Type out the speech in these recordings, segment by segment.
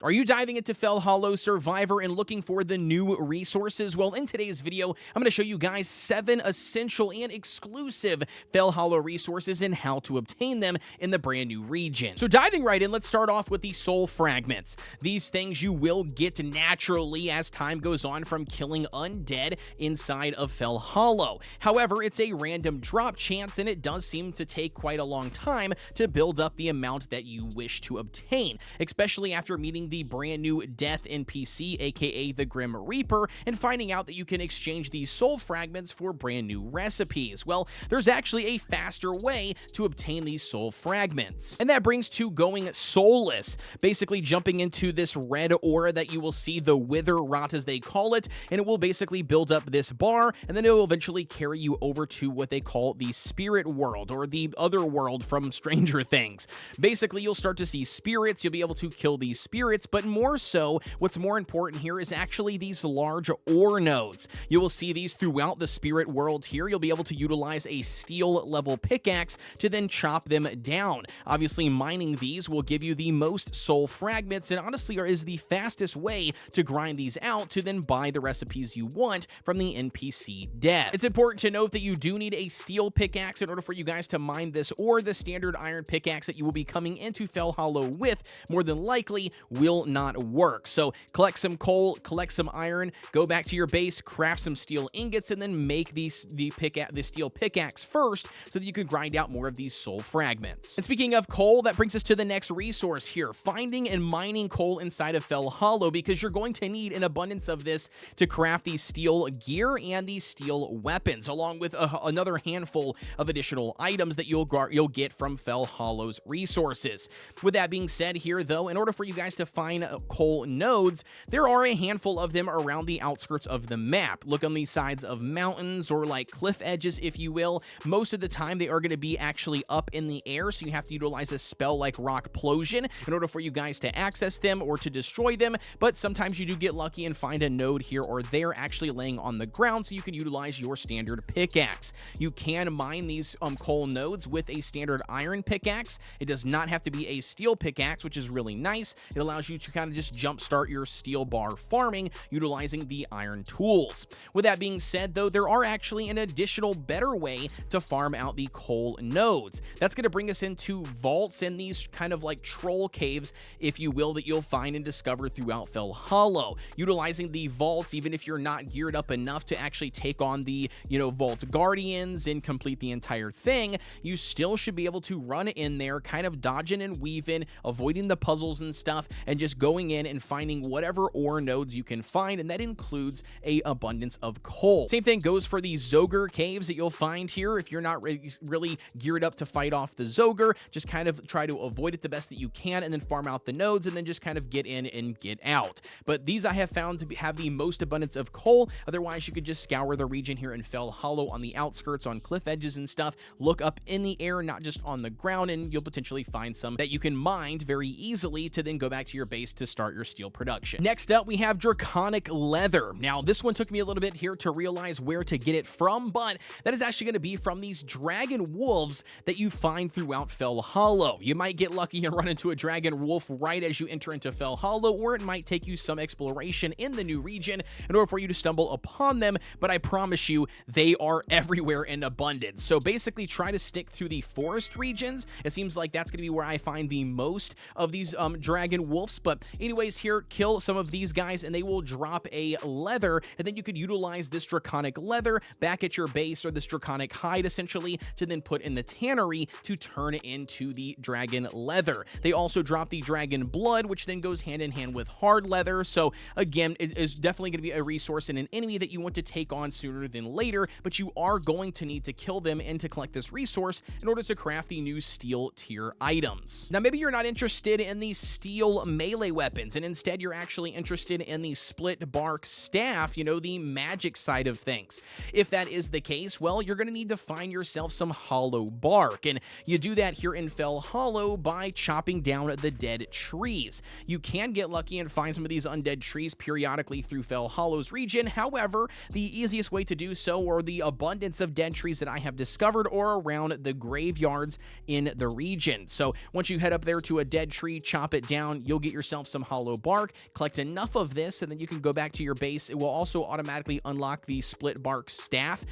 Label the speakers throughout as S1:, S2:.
S1: Are you diving into Fellhollow Survivor and looking for the new resources? Well, in today's video, I'm going to show you guys 7 essential and exclusive Fellhollow resources and how to obtain them in the brand new region. So diving right in, let's start off with the soul fragments. These things you will get naturally as time goes on from killing undead inside of Fellhollow. However, it's a random drop chance and it does seem to take quite a long time to build up the amount that you wish to obtain, especially after meeting the brand new death NPC, aka the Grim Reaper, and finding out that you can exchange these soul fragments for brand new recipes. Well, there's actually a faster way to obtain these soul fragments, and that brings to going soulless, basically jumping into this red aura that you will see, the wither rot as they call it, and it will basically build up this bar, and then it will eventually carry you over to what they call the spirit world, or the other world from Stranger Things. Basically, you'll start to see spirits, you'll be able to kill these spirits, but more so, what's more important here is actually these large ore nodes. You will see these throughout the spirit world here. You'll be able to utilize a steel level pickaxe to then chop them down. Obviously, mining these will give you the most soul fragments, and honestly is the fastest way to grind these out to then buy the recipes you want from the NPC dev. It's important to note that you do need a steel pickaxe in order for you guys to mine this, or the standard iron pickaxe that you will be coming into Fellhollow with more than likely will not work. So collect some coal, collect some iron, go back to your base, craft some steel ingots, and then make the steel pickaxe first so that you can grind out more of these soul fragments. And speaking of coal, that brings us to the next resource here, finding and mining coal inside of Fellhollow, because you're going to need an abundance of this to craft these steel gear and these steel weapons, along with another handful of additional items that you'll get from Fellhollow's resources. With that being said here, though, in order for you guys to find coal nodes, there are a handful of them around the outskirts of the map. Look on the sides of mountains or like cliff edges, if you will. Most of the time, they are going to be actually up in the air, so you have to utilize a spell like Rockplosion in order for you guys to access them or to destroy them, but sometimes you do get lucky and find a node here or there actually laying on the ground, so you can utilize your standard pickaxe. You can mine these coal nodes with a standard iron pickaxe. It does not have to be a steel pickaxe, which is really nice. It allows you to kind of just jumpstart your steel bar farming utilizing the iron tools. With that being said, though, there are actually an additional better way to farm out the coal nodes. That's going to bring us into vaults and these kind of like troll caves, if you will, that you'll find and discover throughout Fellhollow. Utilizing the vaults, even if you're not geared up enough to actually take on the, vault guardians and complete the entire thing, you still should be able to run in there, kind of dodging and weaving, avoiding the puzzles and stuff, and just going in and finding whatever ore nodes you can find, and that includes a abundance of coal. Same thing goes for the Zogre caves that you'll find here. If you're not really geared up to fight off the Zogre, just kind of try to avoid it the best that you can, and then farm out the nodes, and then just kind of get in and get out. But these I have found to have the most abundance of coal. Otherwise, you could just scour the region here in Fellhollow on the outskirts, on cliff edges and stuff. Look up in the air, not just on the ground, and you'll potentially find some that you can mine very easily to then go back to your base to start your steel production. Next up, we have Draconic leather. Now, this one took me a little bit here to realize where to get it from, but that is actually going to be from these dragon wolves that you find throughout Fellhollow. You might get lucky and run into a dragon wolf right as you enter into Fellhollow, or it might take you some exploration in the new region in order for you to stumble upon them, but I promise you, they are everywhere in abundance. So basically, try to stick to the forest regions. It seems like that's going to be where I find the most of these dragon wolves, but anyways, here, kill some of these guys and they will drop a leather, and then you could utilize this draconic leather back at your base, or this draconic hide essentially, to then put in the tannery to turn it into the dragon leather. They also drop the dragon blood, which then goes hand in hand with hard leather. So again, it is definitely going to be a resource and an enemy that you want to take on sooner than later, but you are going to need to kill them and to collect this resource in order to craft the new steel tier items. Now, maybe you're not interested in these steel melee weapons, and instead you're actually interested in the split bark staff, the magic side of things. If that is the case, well, you're going to need to find yourself some hollow bark, and you do that here in Fellhollow by chopping down the dead trees. You can get lucky and find some of these undead trees periodically through Fellhollow's region. However, the easiest way to do so, or the abundance of dead trees that I have discovered, are around the graveyards in the region. So once you head up there to a dead tree, chop it down, you'll get get yourself some hollow bark, collect enough of this, and then you can go back to your base. It will also automatically unlock the split bark staff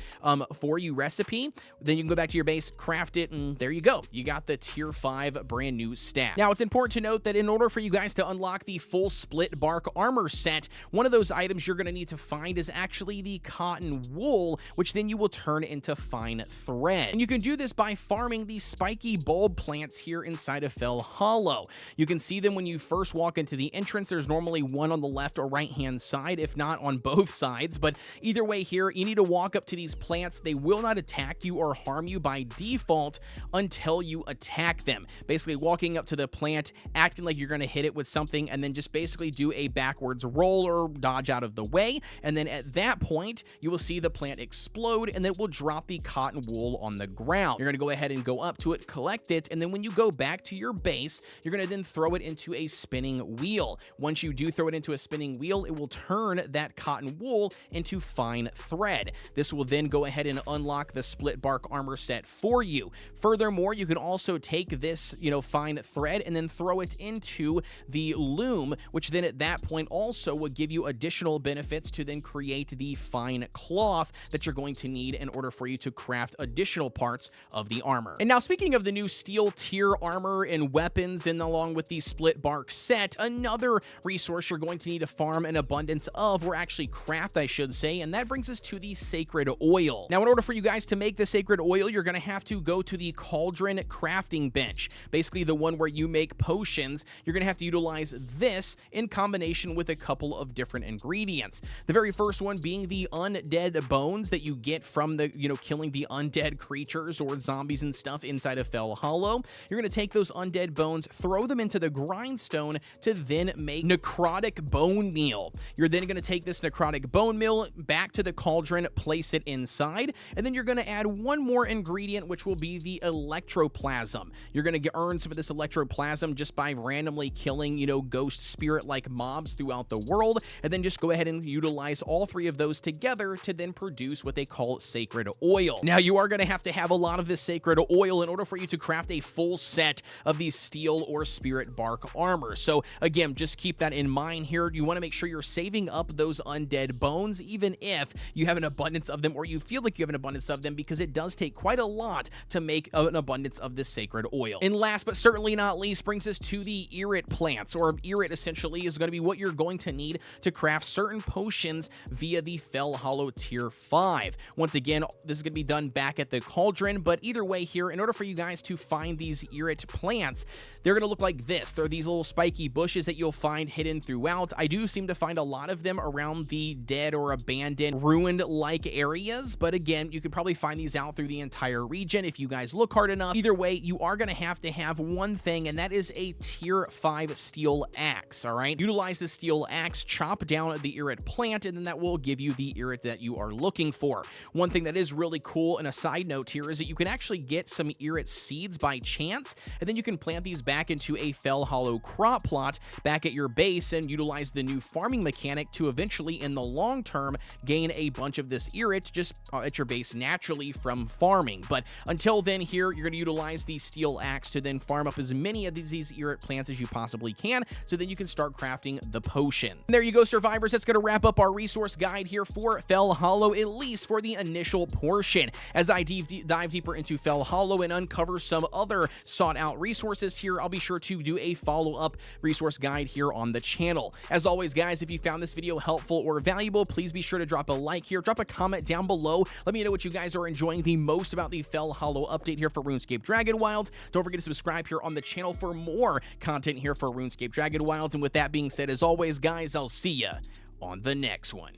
S1: for you recipe. Then you can go back to your base, craft it, and there you go. You got the tier 5 brand new staff. Now, it's important to note that in order for you guys to unlock the full split bark armor set, one of those items you're going to need to find is actually the cotton wool, which then you will turn into fine thread. And you can do this by farming these spiky bulb plants here inside of Fellhollow. You can see them when you first walk into the entrance. There's normally one on the left or right hand side, if not on both sides, but either way here, you need to walk up to these plants. They will not attack you or harm you by default until you attack them. Basically walking up to the plant, acting like you're going to hit it with something, and then just basically do a backwards roll or dodge out of the way, and then at that point you will see the plant explode, and then it will drop the cotton wool on the ground. You're going to go ahead and go up to it, collect it, and then when you go back to your base, you're going to then throw it into a spinning wheel. Once you do throw it into a spinning wheel, it will turn that cotton wool into fine thread. This will then go ahead and unlock the split bark armor set for you. Furthermore, you can also take this, fine thread and then throw it into the loom, which then at that point also will give you additional benefits to then create the fine cloth that you're going to need in order for you to craft additional parts of the armor. And now, speaking of the new steel tier armor and weapons, and along with the split bark set, another resource you're going to need to farm an abundance of, or actually craft, I should say, and that brings us to the sacred oil. Now, in order for you guys to make the sacred oil, you're going to have to go to the cauldron crafting bench, basically the one where you make potions. You're going to have to utilize this in combination with a couple of different ingredients. The very first one being the undead bones that you get from the, killing the undead creatures or zombies and stuff inside of Fellhollow. You're going to take those undead bones, throw them into the grindstone to then make necrotic bone meal. You're then going to take this necrotic bone meal back to the cauldron, place it inside, and then you're going to add one more ingredient, which will be the electroplasm. You're going to earn some of this electroplasm just by randomly killing, ghost spirit-like mobs throughout the world, and then just go ahead and utilize all three of those together to then produce what they call sacred oil. Now, you are going to have a lot of this sacred oil in order for you to craft a full set of these steel or spirit bark armor. So again, just keep that in mind here. You want to make sure you're saving up those undead bones, even if you have an abundance of them or you feel like you have an abundance of them, because it does take quite a lot to make an abundance of this sacred oil. And last but certainly not least brings us to the Irit Plants, or Irit essentially is going to be what you're going to need to craft certain potions via the Fellhollow tier 5. Once again, this is going to be done back at the cauldron, but either way here, in order for you guys to find these Irit plants, they're going to look like this. They're these little spiky bushes that you'll find hidden throughout. I do seem to find a lot of them around the dead or abandoned, ruined-like areas, but again, you could probably find these out through the entire region if you guys look hard enough. Either way, you are going to have one thing, and that is a tier 5 steel axe, all right? Utilize the steel axe, chop down the Irit plant, and then that will give you the Irit that you are looking for. One thing that is really cool, and a side note here, is that you can actually get some Irit seeds by chance, and then you can plant these back into a Fellhollow crop plot back at your base and utilize the new farming mechanic to eventually, in the long term, gain a bunch of this Irit just at your base naturally from farming. But until then here, you're going to utilize the steel axe to then farm up as many of these Irit plants as you possibly can, so then you can start crafting the potion. And there you go, survivors. That's going to wrap up our resource guide here for Fellhollow, at least for the initial portion. As I dive deeper into Fellhollow and uncover some other sought out resources here, I'll be sure to do a follow-up resource guide here on the channel. As always, guys, if you found this video helpful or valuable, please be sure to drop a like here, drop a comment down below. Let me know what you guys are enjoying the most about the Fellhollow update here for RuneScape Dragonwilds. Don't forget to subscribe here on the channel for more content here for RuneScape Dragonwilds. And with that being said, as always, guys, I'll see ya on the next one.